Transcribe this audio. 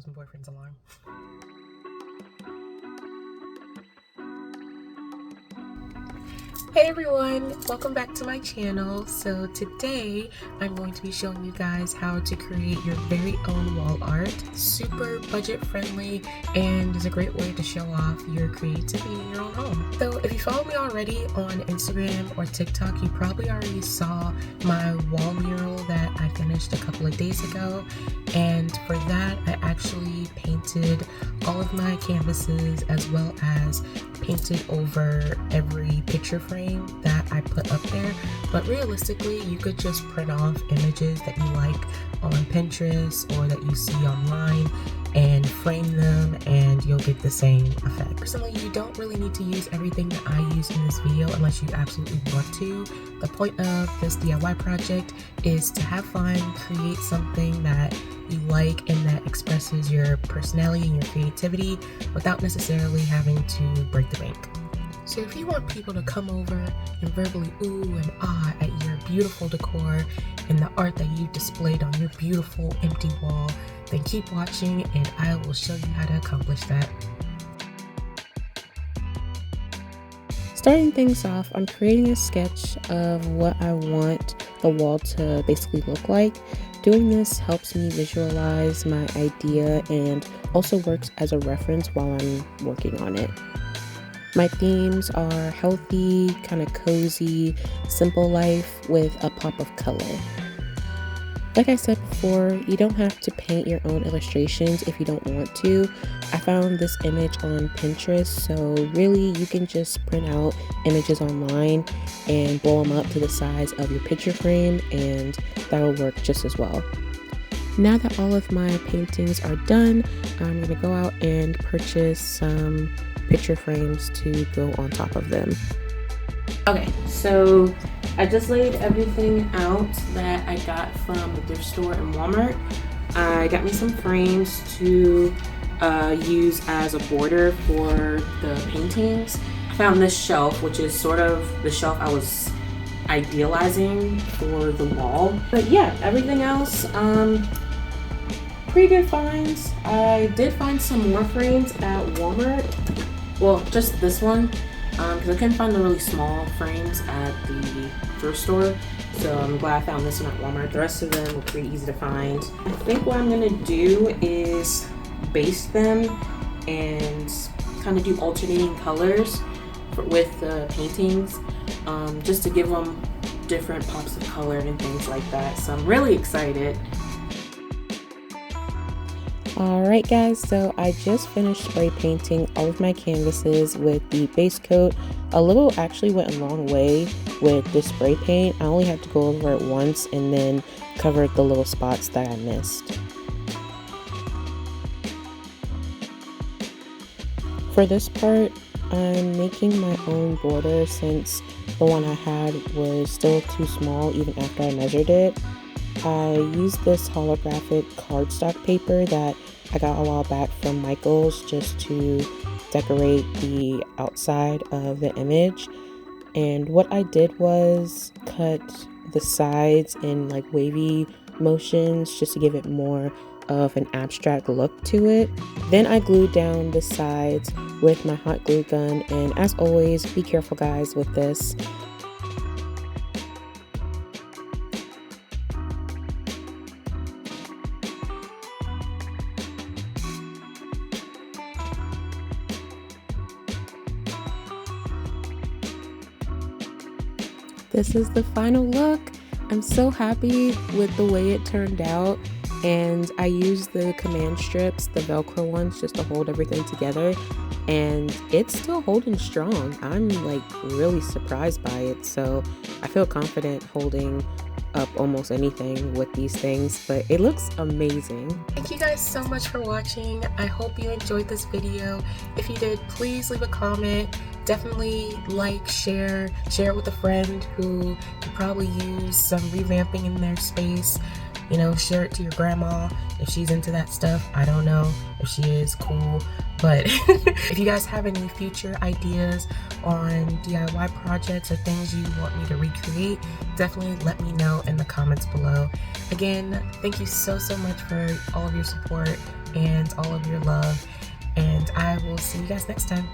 husband boyfriend's alarm. Hey everyone, welcome back to my channel. So today I'm going to be showing you guys how to create your very own wall art. Super budget friendly and is a great way to show off your creativity in your own home. So if you follow me already on Instagram or TikTok, you probably already saw my wall mural that I finished a couple of days ago. And for that, I actually painted all of my canvases as well as painted over every picture frame that I put up there. But realistically, you could just print off images that you like on Pinterest or that you see online and frame them and you'll get the same effect. Personally, you don't really need to use everything that I use in this video unless you absolutely want to. The point of this DIY project is to have fun, create something that you like and that expresses your personality and your creativity without necessarily having to break the bank. So if you want people to come over and verbally ooh and ah at your beautiful decor and the art that you displayed on your beautiful empty wall, then keep watching and I will show you how to accomplish that. Starting things off, I'm creating a sketch of what I want the wall to basically look like. Doing this helps me visualize my idea and also works as a reference while I'm working on it. My themes are healthy, kind of cozy, simple life with a pop of color. Like I said before, you don't have to paint your own illustrations if you don't want to. I found this image on Pinterest, so really you can just print out images online and blow them up to the size of your picture frame and that'll work just as well. Now that all of my paintings are done, I'm going to go out and purchase some picture frames to go on top of them. Okay, so I just laid everything out that I got from the thrift store in Walmart. I got me some frames to use as a border for the paintings. I found this shelf, which is sort of the shelf I was idealizing for the wall. But yeah, everything else, pretty good finds. I did find some more frames at Walmart. Well, just this one. Because I couldn't find the really small frames at the thrift store, so I'm glad I found this one at Walmart. The rest of them were pretty easy to find. I think what I'm going to do is baste them and kind of do alternating colors with the paintings, just to give them different pops of color and things like that. So I'm really excited. Alright guys, so I just finished spray painting all of my canvases with the base coat. A little actually went a long way with this spray paint. I only had to go over it once and then covered the little spots that I missed. For this part, I'm making my own border since the one I had was still too small even after I measured it. I used this holographic cardstock paper that I got a while back from Michael's just to decorate the outside of the image. And what I did was cut the sides in like wavy motions just to give it more of an abstract look to it. Then I glued down the sides with my hot glue gun, and as always, be careful guys with this. This is the final look. I'm so happy with the way it turned out, and I used the command strips, the Velcro ones, just to hold everything together, and it's still holding strong. I'm like really surprised by it, so I feel confident holding up almost anything with these things, but it looks amazing. Thank you guys so much for watching. I hope you enjoyed this video. If you did, please leave a comment. Definitely like, share it with a friend who could probably use some revamping in their space. You know, share it to your grandma if she's into that stuff. I don't know if she is, cool. But if you guys have any future ideas on DIY projects or things you want me to recreate, definitely let me know in the comments below. Again, thank you so much for all of your support and all of your love, and I will see you guys next time.